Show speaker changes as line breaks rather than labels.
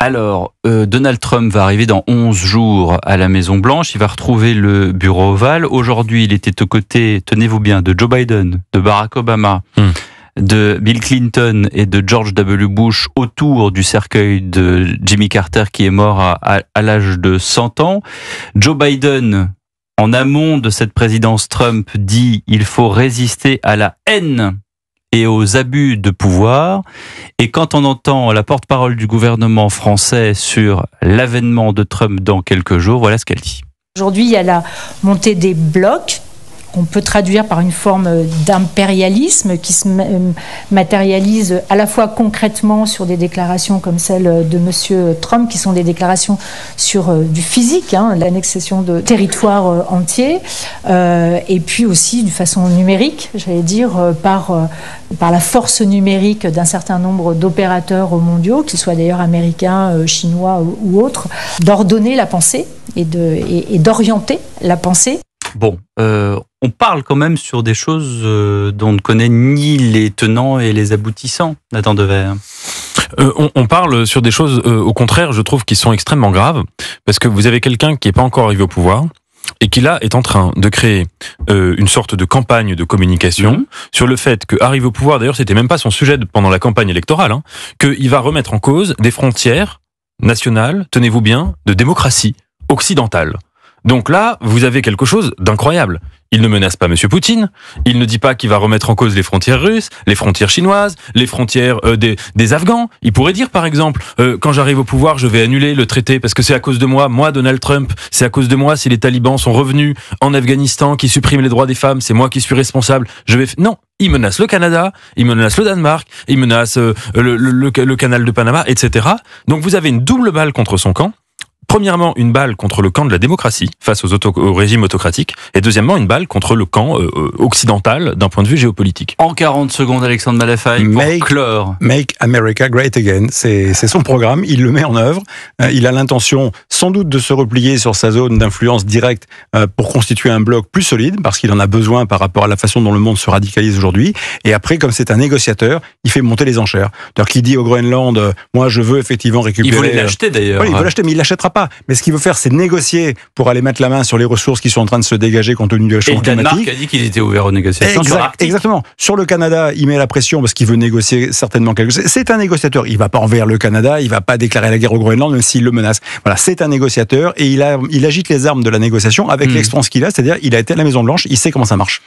Alors, Donald Trump va arriver dans 11 jours à la Maison-Blanche. Il va retrouver le bureau ovale. Aujourd'hui, il était aux côtés, tenez-vous bien, de Joe Biden, de Barack Obama, de Bill Clinton et de George W. Bush autour du cercueil de Jimmy Carter qui est mort à l'âge de 100 ans. Joe Biden, en amont de cette présidence Trump, dit « il faut résister à la haine » et aux abus de pouvoir. Et quand on entend la porte-parole du gouvernement français sur l'avènement de Trump dans quelques jours, voilà ce qu'elle dit.
Aujourd'hui, il y a la montée des blocs, qu'on peut traduire par une forme d'impérialisme qui se matérialise à la fois concrètement sur des déclarations comme celle de M. Trump, qui sont des déclarations sur du physique, l'annexion de territoires entiers, et puis aussi de façon numérique, j'allais dire, par la force numérique d'un certain nombre d'opérateurs mondiaux, qu'ils soient d'ailleurs américains, chinois ou autres, d'ordonner la pensée et d'orienter la pensée.
Bon, on parle quand même sur des choses dont on ne connaît ni les tenants et les aboutissants, Nathan Dever.
On parle sur des choses, au contraire, je trouve, qui sont extrêmement graves, parce que vous avez quelqu'un qui n'est pas encore arrivé au pouvoir, et qui là est en train de créer une sorte de campagne de communication sur le fait qu'arrive au pouvoir, d'ailleurs c'était même pas son sujet pendant la campagne électorale, qu'il va remettre en cause des frontières nationales, tenez-vous bien, de démocratie occidentale. Donc là, vous avez quelque chose d'incroyable. Il ne menace pas M. Poutine, il ne dit pas qu'il va remettre en cause les frontières russes, les frontières chinoises, les frontières des Afghans. Il pourrait dire par exemple, quand j'arrive au pouvoir, je vais annuler le traité parce que c'est à cause de moi Donald Trump, c'est à cause de moi si les talibans sont revenus en Afghanistan, qui suppriment les droits des femmes, c'est moi qui suis responsable. Non, il menace le Canada, il menace le Danemark, il menace le canal de Panama, etc. Donc vous avez une double balle contre son camp. Premièrement, une balle contre le camp de la démocratie face au régime autocratique, et deuxièmement, une balle contre le camp occidental d'un point de vue géopolitique.
En 40 secondes, Alexandre Malafaille, pour clore.
Make America Great Again, c'est son programme, il le met en œuvre, il a l'intention sans doute de se replier sur sa zone d'influence directe pour constituer un bloc plus solide, parce qu'il en a besoin par rapport à la façon dont le monde se radicalise aujourd'hui, et après, comme c'est un négociateur, il fait monter les enchères. C'est-à-dire qu'il dit au Groenland, moi je veux effectivement récupérer...
Il voulait l'acheter d'ailleurs.
Oui, il veut l'acheter, mais il l'achètera pas. Mais ce qu'il veut faire, c'est négocier pour aller mettre la main sur les ressources qui sont en train de se dégager compte tenu du changement climatique.
Et le Danemark a dit qu'il était ouvert aux négociations.
Exactement. Sur le Canada, il met la pression parce qu'il veut négocier certainement quelque chose. C'est un négociateur. Il va pas envers le Canada, il va pas déclarer la guerre au Groenland, même s'il le menace. Voilà, c'est un négociateur et il agite les armes de la négociation avec l'expérience qu'il a, c'est-à-dire il a été à la Maison-Blanche, il sait comment ça marche.